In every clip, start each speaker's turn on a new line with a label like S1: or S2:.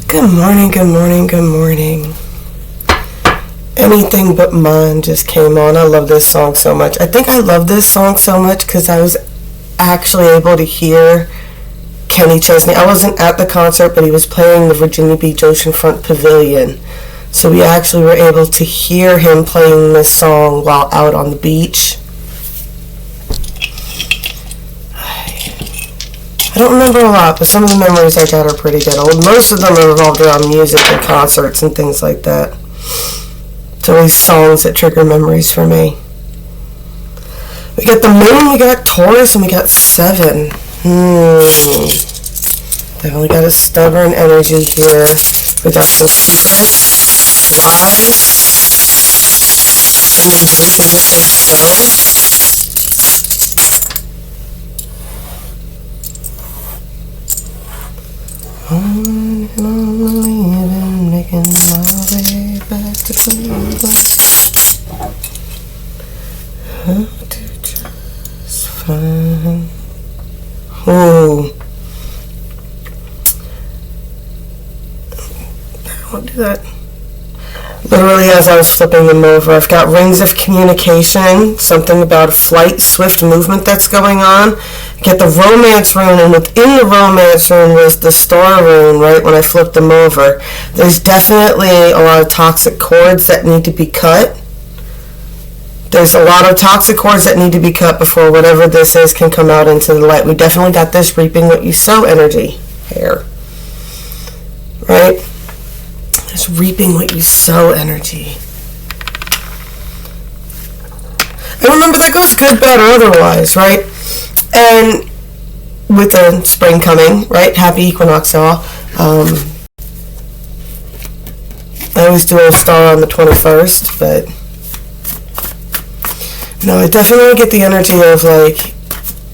S1: Good morning, good morning, good morning. Anything But Mine just came on. I love this song so much. I think I love this song so much because I was actually able to hear Kenny Chesney. I wasn't at the concert, but he was playing the Virginia Beach Oceanfront Pavilion. So we actually were able to hear him playing this song while out on the beach. I don't remember a lot, but some of the memories I got are pretty good. Most of them are revolved around music and concerts and things like that. It's always songs that trigger memories for me. We got the Moon, we got Taurus, and we got 7. Definitely got a stubborn energy here. We got some secrets, lies, someone's reaping what they sow. On and on believing, making my way back to Cleveland. How to just find. Oh, I won't do that. Literally, as I was flipping them over, I've got rings of communication, something about a flight, swift movement that's going on. Get the romance rune, and within the romance rune was the star rune, right, when I flipped them over. There's definitely a lot of toxic cords that need to be cut. There's a lot of toxic cords that need to be cut before whatever this is can come out into the light. We definitely got this reaping what you sow energy here, right? It's reaping what you sow energy. And remember, that goes good, bad, or otherwise, right? And with the spring coming, right? Happy equinox, y'all. I always do a star on the 21st, but no, I definitely get the energy of like,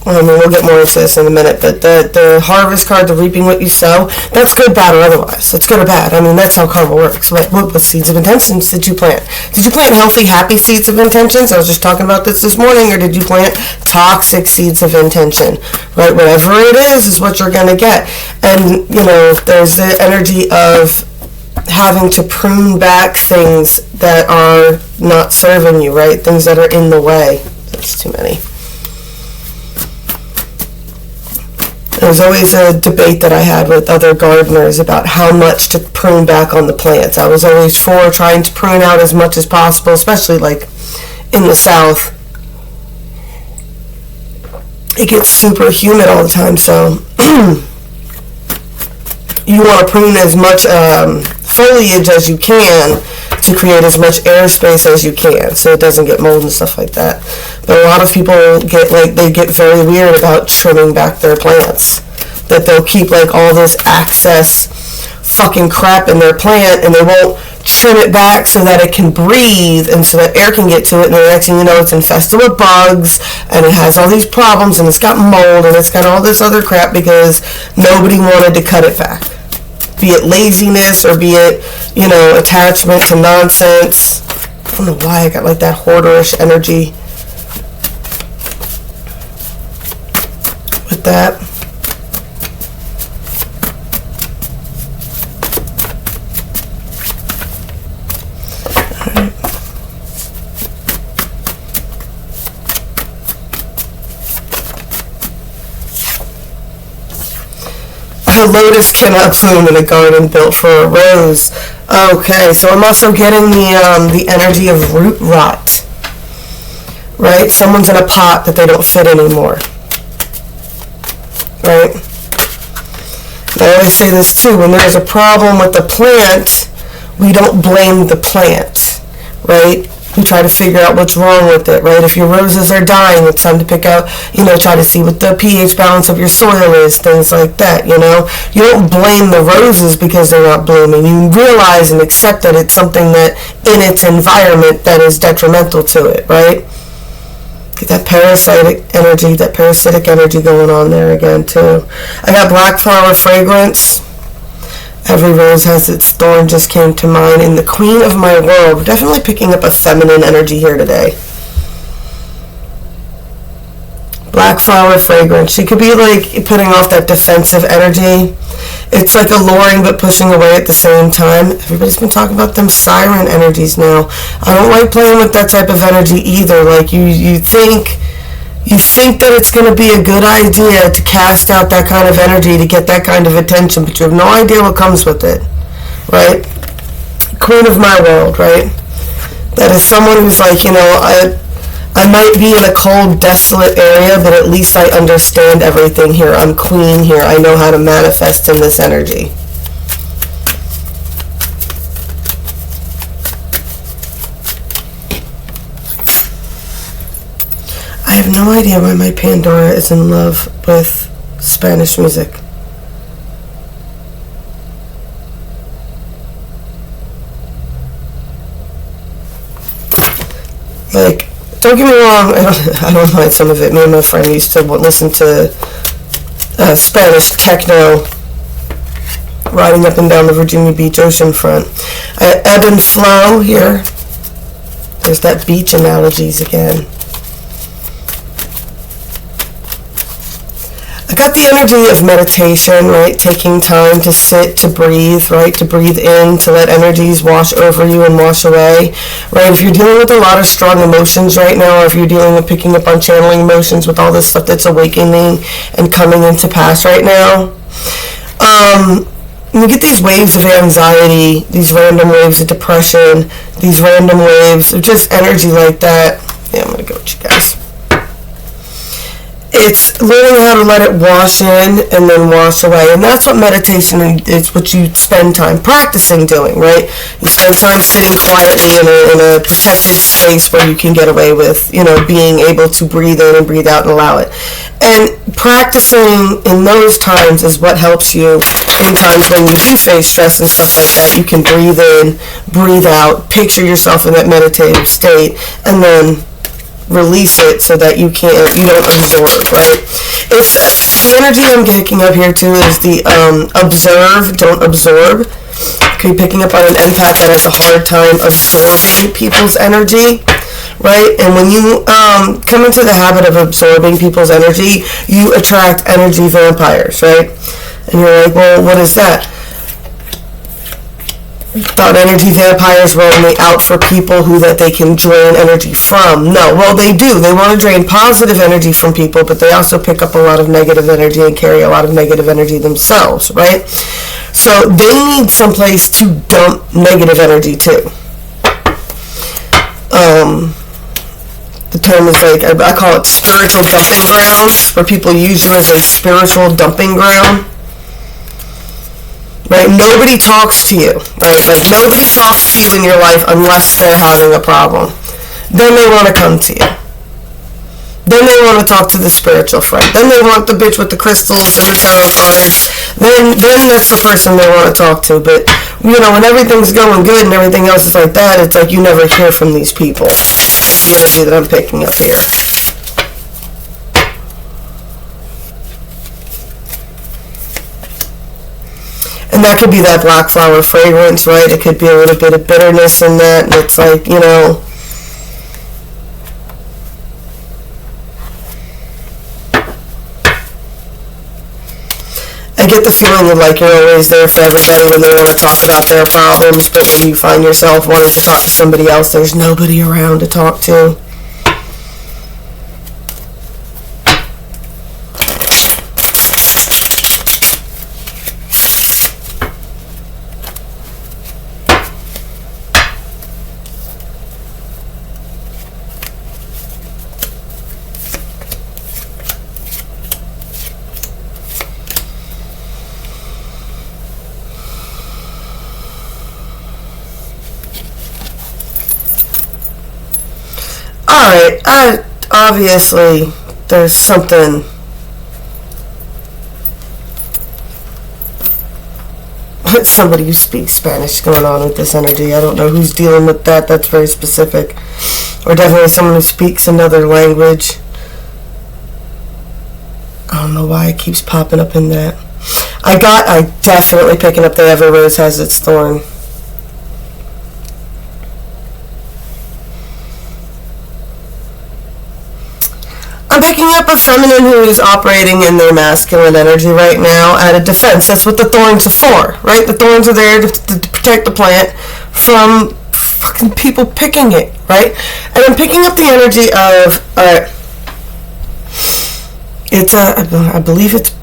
S1: well, I mean, we'll get more into this in a minute, but the harvest card, the reaping what you sow, that's good, bad, or otherwise. That's good or bad. I mean, that's how karma works. What seeds of intentions did you plant? Did you plant healthy, happy seeds of intentions? I was just talking about this morning. Or did you plant toxic seeds of intention? Right? Whatever it is what you're going to get. And, you know, there's the energy of having to prune back things that are not serving you, right? Things that are in the way. That's too many. There's always a debate that I had with other gardeners about how much to prune back on the plants. I was always for trying to prune out as much as possible, especially like in the South. It gets super humid all the time, so you want to prune as much foliage as you can to create as much airspace as you can so it doesn't get mold and stuff like that. But a lot of people get very weird about trimming back their plants. That they'll keep like all this excess fucking crap in their plant and they won't trim it back so that it can breathe and so that air can get to it, and the next thing you know it's infested with bugs and it has all these problems and it's got mold and it's got all this other crap because nobody wanted to cut it back. Be it laziness or be it, you know, attachment to nonsense. I don't know why I got like that hoarderish energy with that. A lotus cannot bloom in a garden built for a rose. Okay, so I'm also getting the energy of root rot. Right? Someone's in a pot that they don't fit anymore. Right? And I always say this too, when there's a problem with the plant, we don't blame the plant. Right? We try to figure out what's wrong with it, right? If your roses are dying, it's time to pick out, you know, try to see what the pH balance of your soil is, things like that, you know? You don't blame the roses because they're not blooming. You realize and accept that it's something that, in its environment, that is detrimental to it, right? Get that parasitic energy going on there again, too. I got black flower fragrance. Every rose has its thorn just came to mind. And the queen of my world. We're definitely picking up a feminine energy here today. Black flower fragrance. She could be like putting off that defensive energy. It's like alluring but pushing away at the same time. Everybody's been talking about them siren energies now. I don't like playing with that type of energy either. Like you think that it's going to be a good idea to cast out that kind of energy to get that kind of attention, but you have no idea what comes with it, right? Queen of my world, right? That is someone who's like, I might be in a cold, desolate area, but at least I understand everything here. I'm queen here. I know how to manifest in this energy. I have no idea why my Pandora is in love with Spanish music. Like, don't get me wrong, I don't mind some of it. Me and my friend used to listen to Spanish techno riding up and down the Virginia Beach ocean front. Ebb and flow here. There's that beach analogies again. I got the energy of meditation, right? Taking time to sit, to breathe, right? To breathe in, to let energies wash over you and wash away, right? If you're dealing with a lot of strong emotions right now, or if you're dealing with picking up on channeling emotions with all this stuff that's awakening and coming into pass right now, you get these waves of anxiety, these random waves of depression, these random waves of just energy like that. Yeah, I'm going to go with you guys. It's learning how to let it wash in and then wash away. And that's what meditation is, what you spend time practicing doing, right? You spend time sitting quietly in a protected space where you can get away with, being able to breathe in and breathe out and allow it. And practicing in those times is what helps you in times when you do face stress and stuff like that. You can breathe in, breathe out, picture yourself in that meditative state, and then release it so that you don't absorb, right? It's the energy I'm picking up here too is the observe, don't absorb. Could be picking up on an empath that has a hard time absorbing people's energy, right? And when you come into the habit of absorbing people's energy, you attract energy vampires, right? And you're like, well, what is that? Thought energy vampires were only out for people that they can drain energy from. No, well, they do. They want to drain positive energy from people, but they also pick up a lot of negative energy and carry a lot of negative energy themselves, right? So they need someplace to dump negative energy too. The term is like, I call it spiritual dumping grounds, where people use you as a spiritual dumping ground. Right? Nobody talks to you, right? Like, nobody talks to you in your life unless they're having a problem. Then they want to come to you. Then they want to talk to the spiritual friend. Then they want the bitch with the crystals and the tarot cards. Then that's the person they want to talk to. But, when everything's going good and everything else is like that, it's like you never hear from these people. That's the energy that I'm picking up here. And that could be that black flower fragrance, right? It could be a little bit of bitterness in that. And it's like, I get the feeling that like you're always there for everybody when they want to talk about their problems, but when you find yourself wanting to talk to somebody else, there's nobody around to talk to. Alright, obviously, there's something with somebody who speaks Spanish going on with this energy. I don't know who's dealing with that. That's very specific. Or definitely someone who speaks another language. I don't know why it keeps popping up in that. I definitely picking up the every rose has its thorn. I'm picking up a feminine who is operating in their masculine energy right now at a defense. That's what the thorns are for, right? The thorns are there to protect the plant from fucking people picking it, right? And I'm picking up the energy of, I believe it's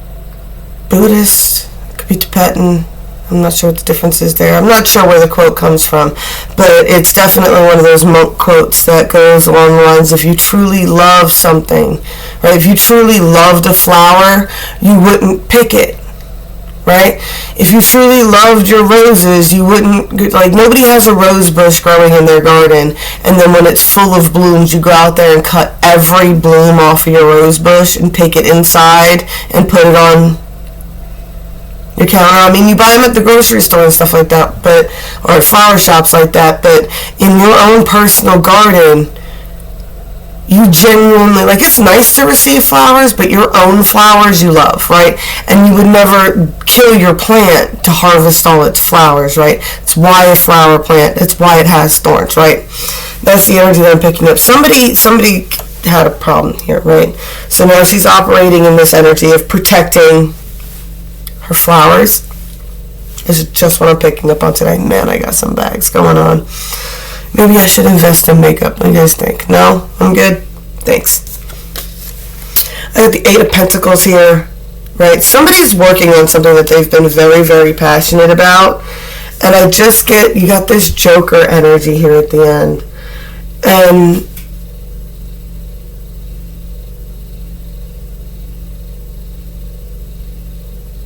S1: Buddhist, it could be Tibetan. I'm not sure what the difference is there. I'm not sure where the quote comes from, but it's definitely one of those monk quotes that goes along the lines, if you truly love something, right? If you truly loved a flower, you wouldn't pick it, right? If you truly loved your roses, you wouldn't, like, nobody has a rose bush growing in their garden, and then when it's full of blooms, you go out there and cut every bloom off of your rose bush and take it inside and put it on your counter. I mean, you buy them at the grocery store and stuff like that, or at flower shops like that, but in your own personal garden, you genuinely, like, it's nice to receive flowers, but your own flowers you love, right? And you would never kill your plant to harvest all its flowers, right? It's why a flower plant, it's why it has thorns, right? That's the energy that I'm picking up. Somebody had a problem here, right? So now she's operating in this energy of protecting her flowers. Is just what I'm picking up on today. Man, I got some bags going on. Maybe I should invest in makeup. What do you guys think? No? I'm good? Thanks. I got the Eight of Pentacles here, right? Somebody's working on something that they've been very, very passionate about. And I just get, you got this Joker energy here at the end. And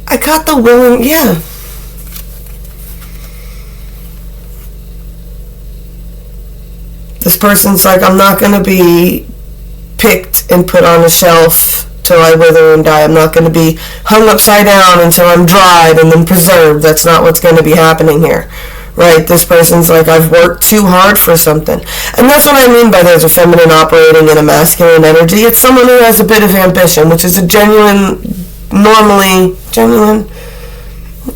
S1: I got the willing, yeah. This person's like, I'm not going to be picked and put on a shelf till I wither and die. I'm not going to be hung upside down until I'm dried and then preserved. That's not what's going to be happening here, right? This person's like, I've worked too hard for something. And that's what I mean by there's a feminine operating in a masculine energy. It's someone who has a bit of ambition, which is a genuine, what's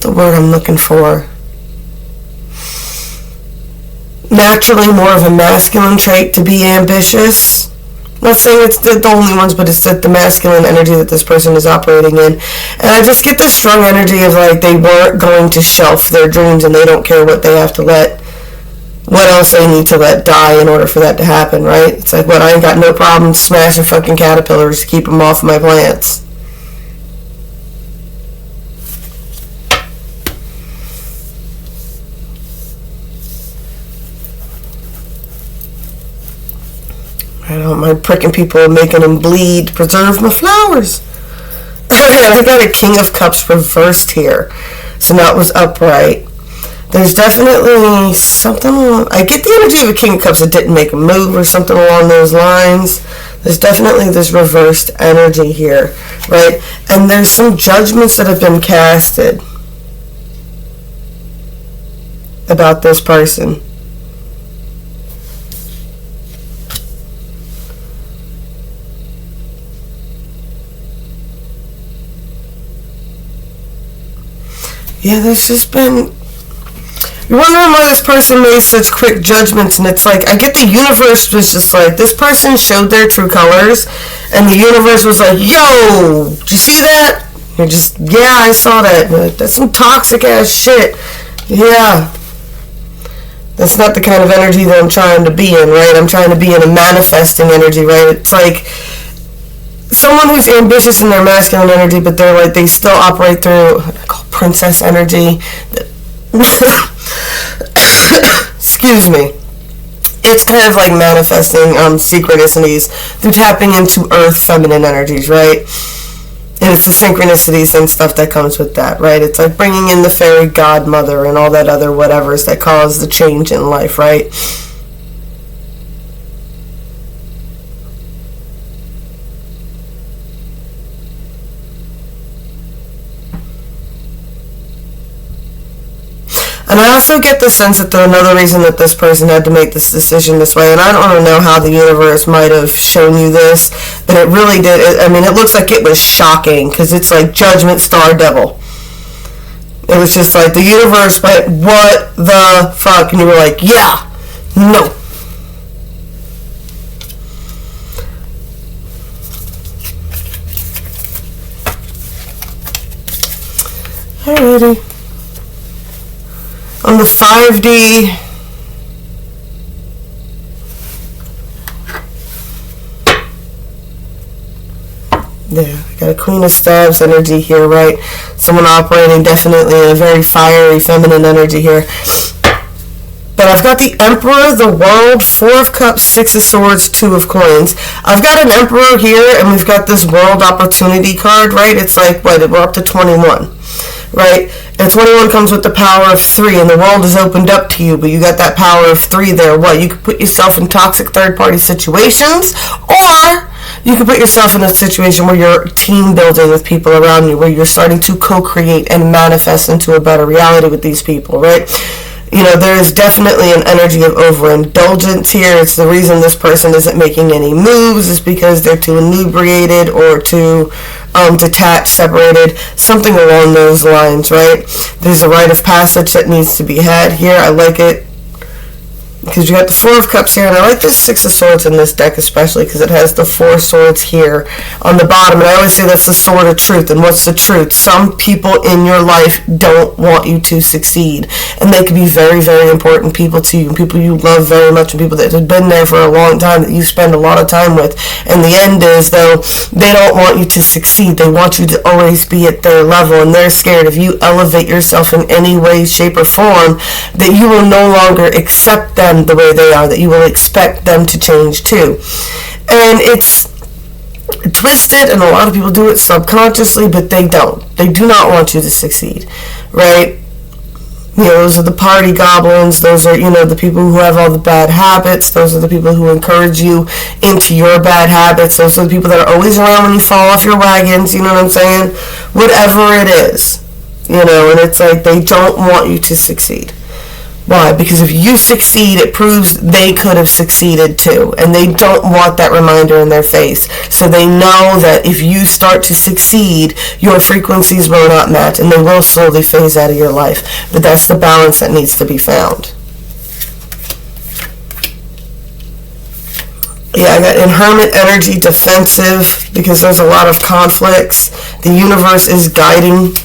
S1: the word I'm looking for? Naturally more of a masculine trait to be ambitious. I'm not saying it's the only ones, but it's the masculine energy that this person is operating in. And I just get this strong energy of like they weren't going to shelf their dreams and they don't care what they have to what else they need to let die in order for that to happen, right? It's like, I ain't got no problem smashing fucking caterpillars to keep them off my plants. I don't mind pricking people and making them bleed to preserve my flowers. I got a King of Cups reversed here. So now it was upright. There's definitely something I get the energy of a King of Cups that didn't make a move or something along those lines. There's definitely this reversed energy here, right? And there's some judgments that have been casted about this person. Yeah, there's just been... You're wondering why this person made such quick judgments, and it's like, I get the universe was just like, this person showed their true colors, and the universe was like, yo, did you see that? You're just, yeah, I saw that. Like, that's some toxic ass shit. Yeah. That's not the kind of energy that I'm trying to be in, right? I'm trying to be in a manifesting energy, right? It's like someone who's ambitious in their masculine energy, but they're like, they still operate through, I call princess energy. Excuse me. It's kind of like manifesting synchronicities through tapping into earth feminine energies, right? And it's the synchronicities and stuff that comes with that, right? It's like bringing in the fairy godmother and all that other whatevers that cause the change in life, right? And I also get the sense that another reason that this person had to make this decision this way, and I don't know how the universe might have shown you this, but it really did. It looks like it was shocking, because it's like Judgment Star Devil. It was just like the universe went, what the fuck? And you were like, yeah, no. sweetie. On the 5D, yeah, I got a Queen of Stabs energy here, right? Someone operating definitely in a very fiery, feminine energy here. But I've got the Emperor, the World, 4 of Cups, 6 of Swords, 2 of Coins. I've got an Emperor here, and we've got this World Opportunity card, right? It's like, what, we're up to 21, right? And 21 comes with the power of 3, and the world is opened up to you, but you got that power of 3 there. What? You could put yourself in toxic third-party situations, or you could put yourself in a situation where you're team building with people around you, where you're starting to co-create and manifest into a better reality with these people, right? You know, there is definitely an energy of overindulgence here. It's the reason this person isn't making any moves is because they're too inebriated or too detached, separated, something along those lines, right? There's a rite of passage that needs to be had here. I like it because you got the 4 of Cups here, and I like the 6 of Swords in this deck especially because it has the 4 swords here on the bottom, and I always say that's the sword of truth. And what's the truth? Some people in your life don't want you to succeed, and they can be very, very important people to you, people you love very much, and people that have been there for a long time that you spend a lot of time with. And the end is, though, they don't want you to succeed. They want you to always be at their level, and they're scared if you elevate yourself in any way, shape, or form, that you will no longer accept them the way they are, that you will expect them to change too. And it's twisted, and a lot of people do it subconsciously, but they don't. They do not want you to succeed, right? You know, those are the party goblins. Those are, you know, the people who have all the bad habits. Those are the people who encourage you into your bad habits. Those are the people that are always around when you fall off your wagons, you know what I'm saying? Whatever it is, you know, and it's like they don't want you to succeed. Why? Because if you succeed, it proves they could have succeeded too. And they don't want that reminder in their face. So they know that if you start to succeed, your frequencies will not match, and they will slowly phase out of your life. But that's the balance that needs to be found. Yeah, I got in Hermit energy, defensive, because there's a lot of conflicts. The universe is guiding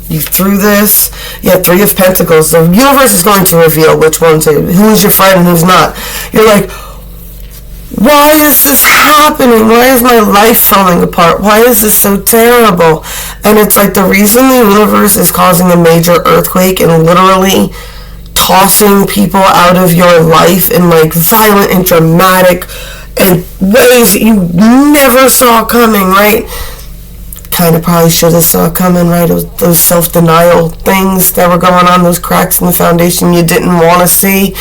S1: you through this. Yeah, 3 of Pentacles. The universe is going to reveal which one's who's your friend and who's not. You're like, why is this happening? Why is my life falling apart? Why is this so terrible? And it's like the reason the universe is causing a major earthquake and literally tossing people out of your life in like violent and dramatic and ways that you never saw coming, right? Kind of probably should have saw coming, right? Those self-denial things that were going on, those cracks in the foundation you didn't want to see.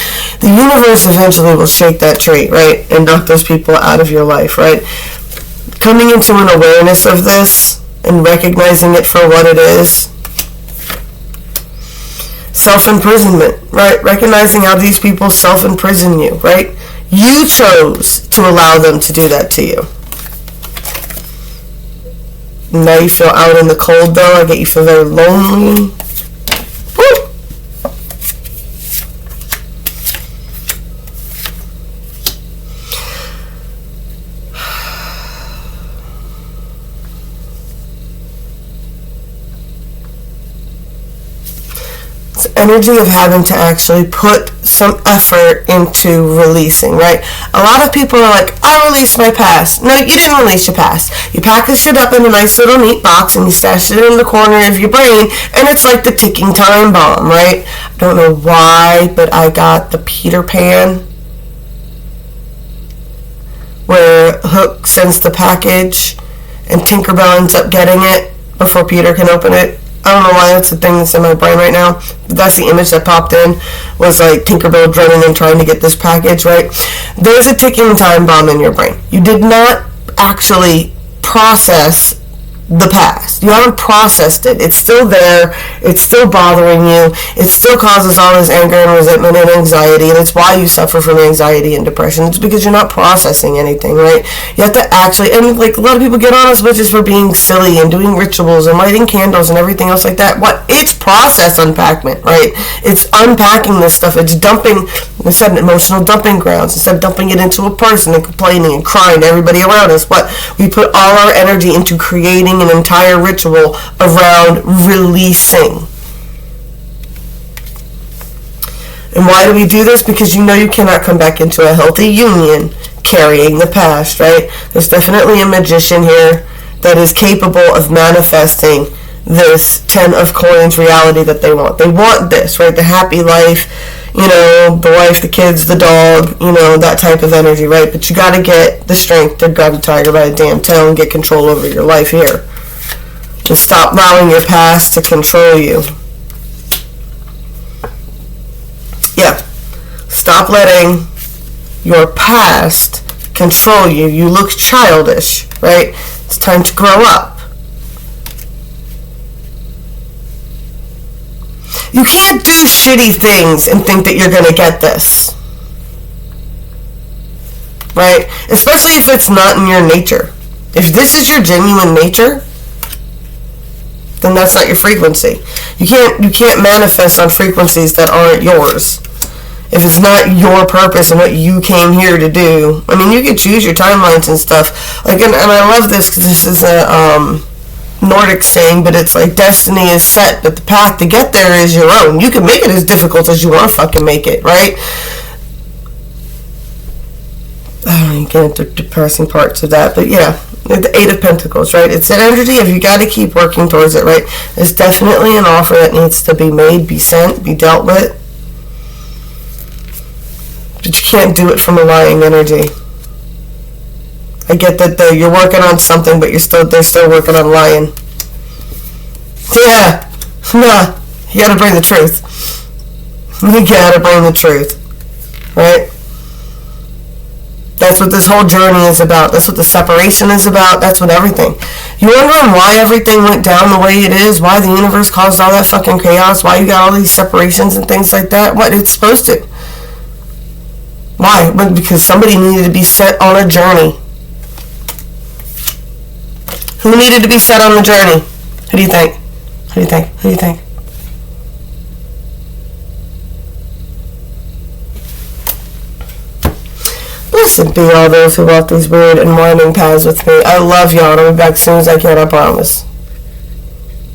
S1: The universe eventually will shake that tree, right? And knock those people out of your life, right? Coming into an awareness of this and recognizing it for what it is. Self-imprisonment, right? Recognizing how these people self-imprison you, right? You chose to allow them to do that to you. Now you feel out in the cold, though. I get you feel very lonely. Woo! It's energy of having to actually put some effort into releasing, right? A lot of people are like, I released my past. No, you didn't release your past. You packaged it up in a nice little neat box and you stashed it in the corner of your brain, and it's like the ticking time bomb, right? I don't know why, but I got the Peter Pan where Hook sends the package and Tinkerbell ends up getting it before Peter can open it. I don't know why that's the thing that's in my brain right now. But that's the image that popped in, was like Tinkerbell running and trying to get this package, right? There's a ticking time bomb in your brain. You did not actually process the past. You haven't processed it. It's still there. It's still bothering you. It still causes all this anger and resentment and anxiety, and it's why you suffer from anxiety and depression. It's because you're not processing anything, right? You have to actually, and like a lot of people get on us witches for being silly and doing rituals and lighting candles and everything else like that. What? It's process unpackment, right? It's unpacking this stuff. It's dumping instead of emotional dumping grounds, instead of dumping it into a person and complaining and crying to everybody around us, what? We put all our energy into creating an entire ritual around releasing. And why do we do this? Because you know you cannot come back into a healthy union carrying the past, right? There's definitely a magician here that is capable of manifesting this 10 of coins reality that they want. They want this, right? The happy life, the wife, the kids, the dog, that type of energy, right? But you got to get the strength to grab the tiger by the damn tail and get control over your life here. And stop allowing your past to control you. Yeah. Stop letting your past control you. You look childish, right? It's time to grow up. You can't do shitty things and think that you're going to get this. Right? Especially if it's not in your nature. If this is your genuine nature, then that's not your frequency. You can't manifest on frequencies that aren't yours. If it's not your purpose and what you came here to do. I mean, you can choose your timelines and stuff. Like, and I love this because this is a Nordic saying, but it's like destiny is set, but the path to get there is your own. You can make it as difficult as you want to fucking make it, right? I don't even get into depressing parts of that, but yeah, the Eight of Pentacles, right? It's that energy of you got to keep working towards it, right? There's definitely an offer that needs to be made, be sent, be dealt with. But you can't do it from a lying energy. I get that you're working on something, but they're still working on lying. Yeah. Nah. You gotta bring the truth. You gotta bring the truth. Right? That's what this whole journey is about. That's what the separation is about. That's what everything. You wondering why everything went down the way it is? Why the universe caused all that fucking chaos? Why you got all these separations and things like that? What? It's supposed to. Why? Because somebody needed to be set on a journey. Who needed to be set on the journey? Who do you think? Who do you think? Who do you think? Blessed be all those who walk these weird and winding paths with me. I love y'all, and I'll be back as soon as I can, I promise.